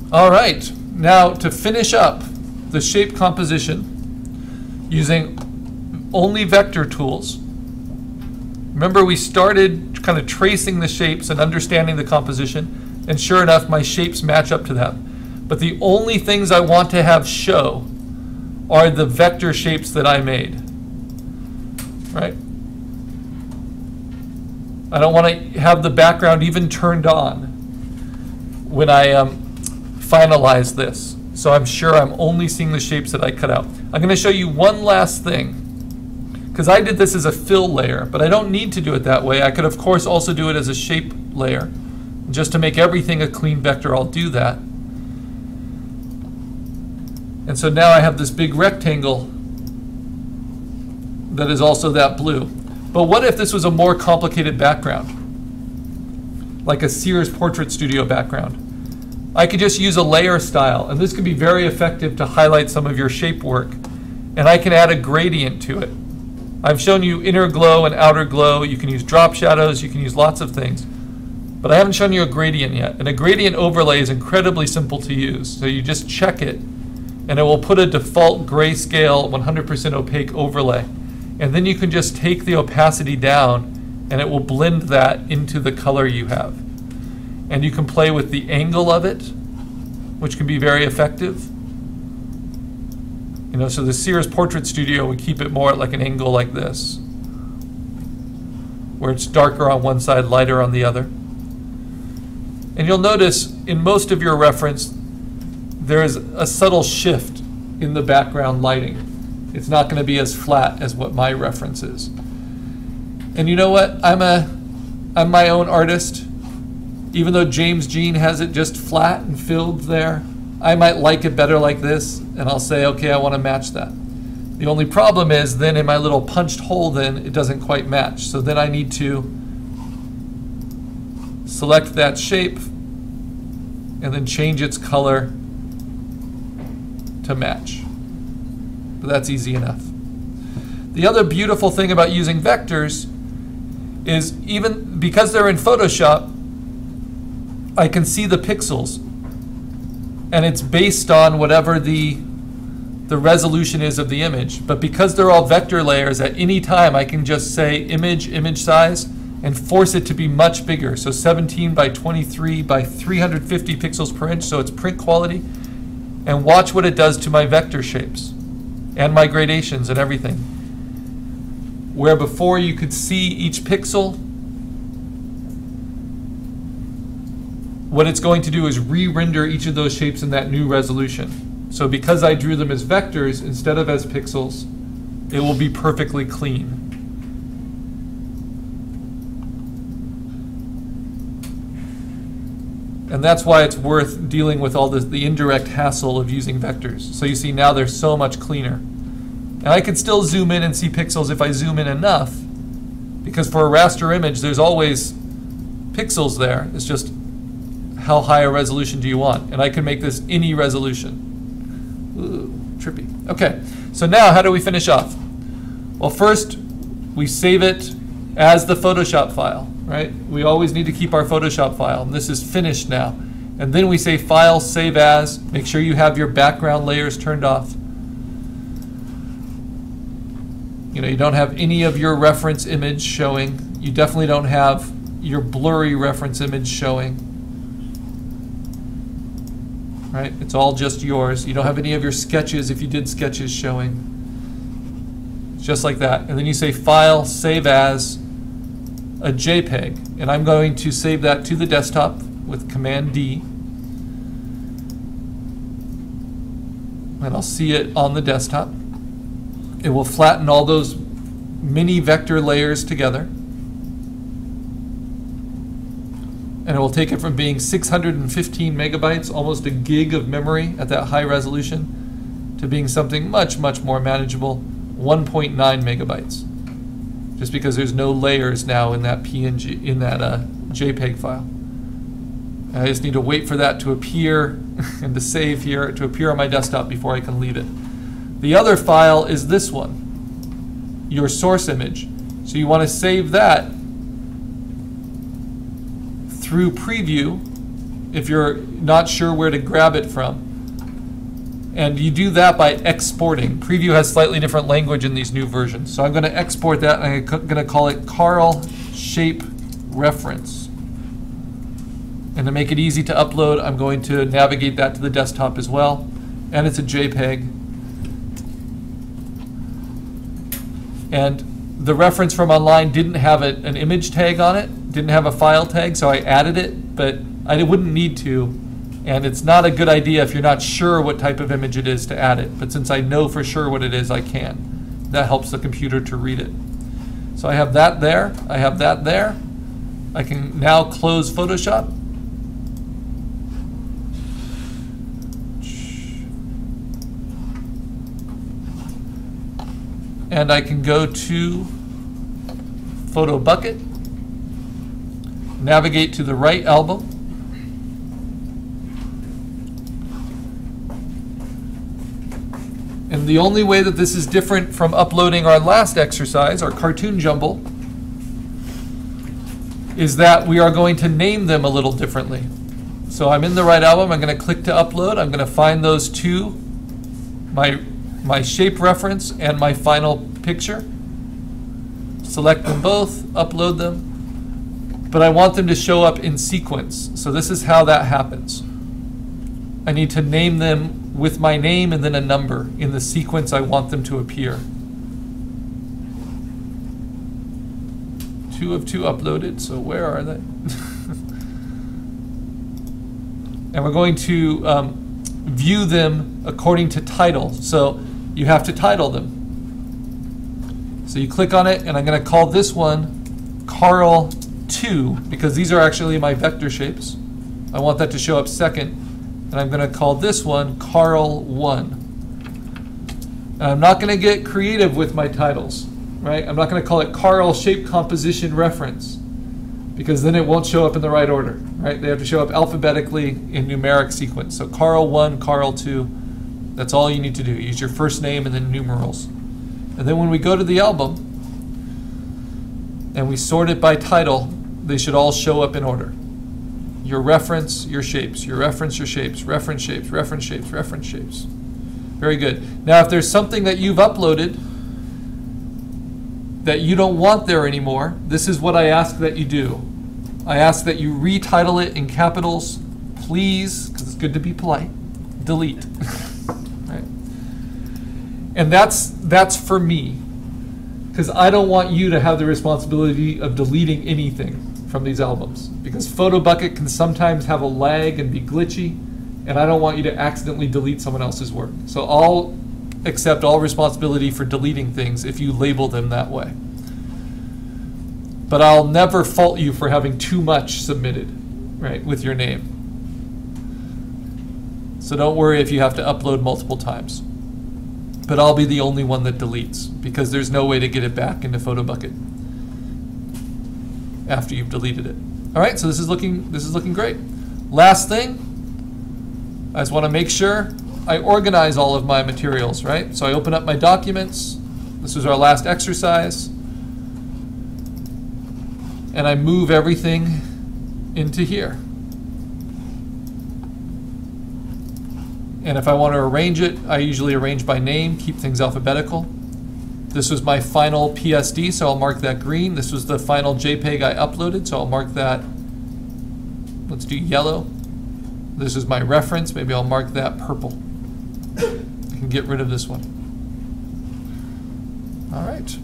All right, now to finish up the shape composition using only vector tools. Remember, we started kind of tracing the shapes and understanding the composition, and sure enough, my shapes match up to that. But the only things I want to have show are the vector shapes that I made, right? I don't want to have the background even turned on when I finalize this. So I'm sure I'm only seeing the shapes that I cut out. I'm going to show you one last thing, because I did this as a fill layer, but I don't need to do it that way. I could, of course, also do it as a shape layer. Just to make everything a clean vector, I'll do that. And so now I have this big rectangle that is also that blue. But what if this was a more complicated background, like a Sears Portrait Studio background? I could just use a layer style, and this could be very effective to highlight some of your shape work. And I can add a gradient to it. I've shown you inner glow and outer glow. You can use drop shadows. You can use lots of things. But I haven't shown you a gradient yet. And a gradient overlay is incredibly simple to use. So you just check it, and it will put a default grayscale 100% opaque overlay. And then you can just take the opacity down, and it will blend that into the color you have. And you can play with the angle of it, which can be very effective. You know, so the Sears Portrait Studio would keep it more at like an angle like this, where it's darker on one side, lighter on the other. And you'll notice in most of your reference, there is a subtle shift in the background lighting. It's not going to be as flat as what my reference is. And you know what? I'm my own artist. Even though James Jean has it just flat and filled there, I might like it better like this, and I'll say, okay, I want to match that. The only problem is then in my little punched hole, then it doesn't quite match. So then I need to select that shape and then change its color to match. But that's easy enough. The other beautiful thing about using vectors is even because they're in Photoshop, I can see the pixels, and it's based on whatever the resolution is of the image. But because they're all vector layers, at any time I can just say image size and force it to be much bigger. So 17 by 23 by 350 pixels per inch, so it's print quality. And watch what it does to my vector shapes and my gradations and everything. Where before you could see each pixel, what it's going to do is re-render each of those shapes in that new resolution. So because I drew them as vectors instead of as pixels, it will be perfectly clean. And that's why it's worth dealing with all the indirect hassle of using vectors. So you see now they're so much cleaner. And I can still zoom in and see pixels if I zoom in enough, because for a raster image there's always pixels there. It's just how high a resolution do you want? And I can make this any resolution. Ooh, trippy. Okay, so now how do we finish off? Well, first we save it as the Photoshop file, right? We always need to keep our Photoshop file, and this is finished now. And then we say File, Save As. Make sure you have your background layers turned off. You know, you don't have any of your reference image showing. You definitely don't have your blurry reference image showing. Right? It's all just yours. You don't have any of your sketches if you did sketches showing. Just like that. And then you say File, Save As, a JPEG. And I'm going to save that to the desktop with Command D. And I'll see it on the desktop. It will flatten all those mini vector layers together. And it will take it from being 615 megabytes, almost a gig of memory at that high resolution, to being something much, much more manageable, 1.9 megabytes. Just because there's no layers now in that PNG, in that JPEG file. I just need to wait for that to appear and to save here, to appear on my desktop before I can leave it. The other file is this one, your source image. So you want to save that through Preview if you're not sure where to grab it from. And you do that by exporting. Preview has slightly different language in these new versions. So I'm going to export that, and I'm going to call it Carl Shape Reference. And to make it easy to upload, I'm going to navigate that to the desktop as well. And it's a JPEG. And the reference from online didn't have an image tag on it, didn't have a file tag, so I added it, but I wouldn't need to. And it's not a good idea if you're not sure what type of image it is to add it. But since I know for sure what it is, I can. That helps the computer to read it. So I have that there. I have that there. I can now close Photoshop. And I can go to Photobucket, navigate to the right album, and the only way that this is different from uploading our last exercise, our cartoon jumble, is that we are going to name them a little differently. So I'm in the right album, I'm going to click to upload, I'm going to find those two, my shape reference and my final picture. Select them both, upload them, but I want them to show up in sequence. So this is how that happens. I need to name them with my name and then a number in the sequence I want them to appear. 2 of 2 uploaded, so where are they? And we're going to view them according to title. So you have to title them. So you click on it, and I'm going to call this one Carl 2, because these are actually my vector shapes. I want that to show up second. And I'm going to call this one Carl 1. And I'm not going to get creative with my titles, right? I'm not going to call it Carl Shape Composition Reference, because then it won't show up in the right order, right? They have to show up alphabetically in numeric sequence. So Carl 1, Carl 2, that's all you need to do. Use your first name and then numerals. And then when we go to the album and we sort it by title, they should all show up in order. Your reference, your shapes, your reference, your shapes, reference shapes, reference shapes, reference shapes. Very good. Now if there's something that you've uploaded that you don't want there anymore, this is what I ask that you do. I ask that you retitle it in capitals, please, because it's good to be polite, delete. Right? And that's for me, because I don't want you to have the responsibility of deleting anything from these albums, because Photobucket can sometimes have a lag and be glitchy, and I don't want you to accidentally delete someone else's work. So I'll accept all responsibility for deleting things if you label them that way. But I'll never fault you for having too much submitted, right, with your name. So don't worry if you have to upload multiple times. But I'll be the only one that deletes, because there's no way to get it back into Photobucket after you've deleted it. All right, so this is looking great. Last thing, I just want to make sure I organize all of my materials, right? So I open up my documents. This was our last exercise. And I move everything into here. And if I want to arrange it, I usually arrange by name, keep things alphabetical. This was my final PSD, so I'll mark that green. This was the final JPEG I uploaded, so I'll mark that, let's do yellow. This is my reference, maybe I'll mark that purple. I can get rid of this one. All right.